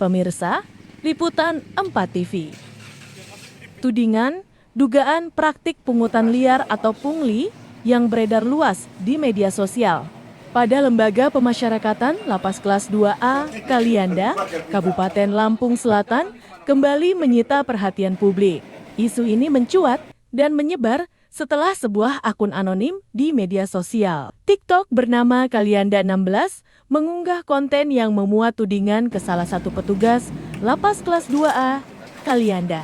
Pemirsa, Liputan 4 TV. Tudingan, dugaan praktik pungutan liar atau pungli yang beredar luas di media sosial. Pada Lembaga Pemasyarakatan Lapas Kelas 2A, Kalianda, Kabupaten Lampung Selatan, kembali menyita perhatian publik. Isu ini mencuat dan menyebar setelah sebuah akun anonim di media sosial. TikTok bernama Kalianda 16 mengunggah konten yang memuat tudingan ke salah satu petugas Lapas Kelas 2A, Kalianda.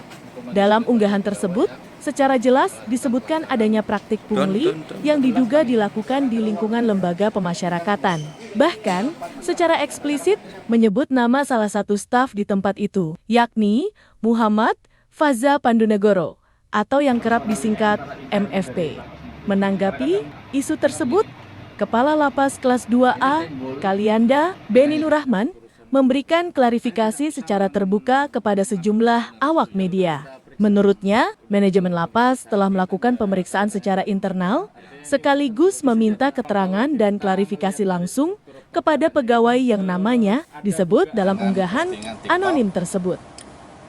Dalam unggahan tersebut, secara jelas disebutkan adanya praktik pungli yang diduga dilakukan di lingkungan lembaga pemasyarakatan. Bahkan, secara eksplisit menyebut nama salah satu staf di tempat itu, yakni Muhammad Faza Pandunegoro, atau yang kerap disingkat MFP. Menanggapi isu tersebut, Kepala Lapas Kelas 2A, Kalianda, Beni Nurrahman, memberikan klarifikasi secara terbuka kepada sejumlah awak media. Menurutnya, manajemen lapas telah melakukan pemeriksaan secara internal, sekaligus meminta keterangan dan klarifikasi langsung kepada pegawai yang namanya disebut dalam unggahan anonim tersebut.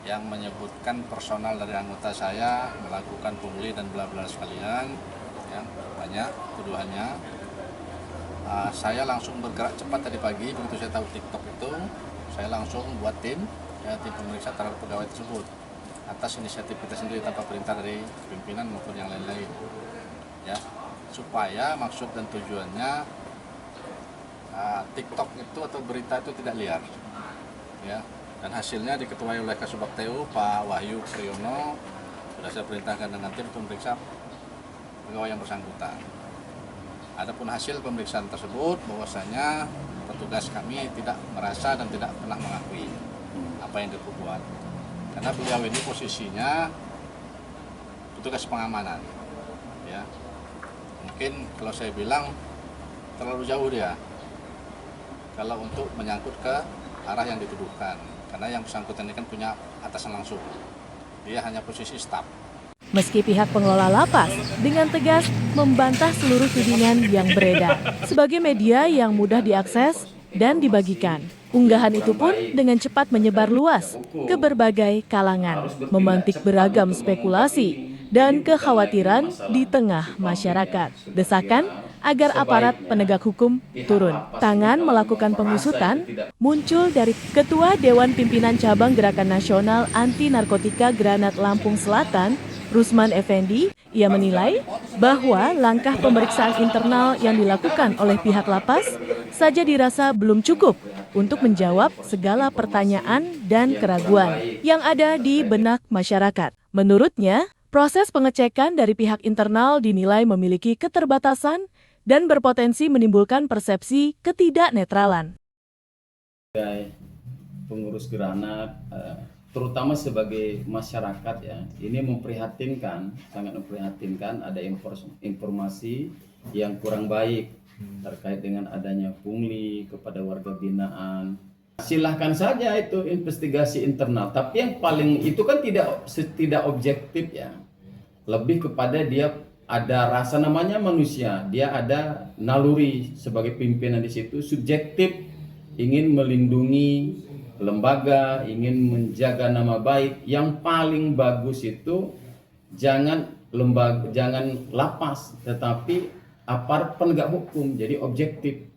Yang menyebutkan personal dari anggota saya melakukan pungli dan bla-bla sekalian, ya, banyak tuduhannya. Saya langsung bergerak cepat tadi pagi, begitu saya tahu TikTok itu, saya langsung buat tim pemeriksa terhadap pegawai tersebut atas inisiatif kita sendiri tanpa perintah dari pimpinan maupun yang lain-lain, ya, supaya maksud dan tujuannya TikTok itu atau berita itu tidak liar, ya. Dan hasilnya diketuai oleh Kasubag TU Pak Wahyu Priyono, sudah saya perintahkan dengan tim untuk memeriksa pegawai yang bersangkutan. Adapun hasil pemeriksaan tersebut bahwasanya petugas kami tidak merasa dan tidak pernah mengakui apa yang diperbuat. Karena beliau ini posisinya petugas pengamanan, ya. Mungkin kalau saya bilang terlalu jauh dia kalau untuk menyangkut ke arah yang dituduhkan. Karena yang bersangkutan ini kan punya atasan langsung. Dia hanya posisi staf. Meski pihak pengelola lapas dengan tegas membantah seluruh tudingan yang beredar sebagai media yang mudah diakses dan dibagikan. Unggahan itu pun dengan cepat menyebar luas ke berbagai kalangan, memantik beragam spekulasi dan kekhawatiran di tengah masyarakat. Desakan agar aparat penegak hukum turun tangan melakukan pengusutan muncul dari Ketua Dewan Pimpinan Cabang Gerakan Nasional Anti Narkotika Granat Lampung Selatan, Rusman Effendi. Ia menilai bahwa langkah pemeriksaan internal yang dilakukan oleh pihak lapas saja dirasa belum cukup untuk menjawab segala pertanyaan dan keraguan yang ada di benak masyarakat. Menurutnya, proses pengecekan dari pihak internal dinilai memiliki keterbatasan dan berpotensi menimbulkan persepsi ketidaknetralan. Sebagai pengurus Granat, terutama sebagai masyarakat, ya, ini memprihatinkan, sangat memprihatinkan ada informasi yang kurang baik terkait dengan adanya pungli kepada warga binaan. Silahkan saja itu investigasi internal, tapi yang paling itu kan tidak objektif, ya. Lebih kepada dia ada rasa, namanya manusia, dia ada naluri sebagai pimpinan di situ, subjektif, ingin melindungi lembaga, ingin menjaga nama baik. Yang paling bagus itu jangan lembaga, jangan lapas, tetapi aparat penegak hukum, jadi objektif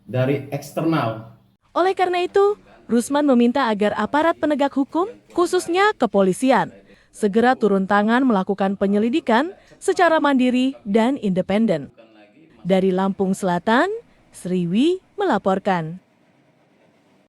dari eksternal. Oleh karena itu, Rusman meminta agar aparat penegak hukum, khususnya kepolisian, segera turun tangan melakukan penyelidikan secara mandiri dan independen. Dari Lampung Selatan, Sriwi melaporkan.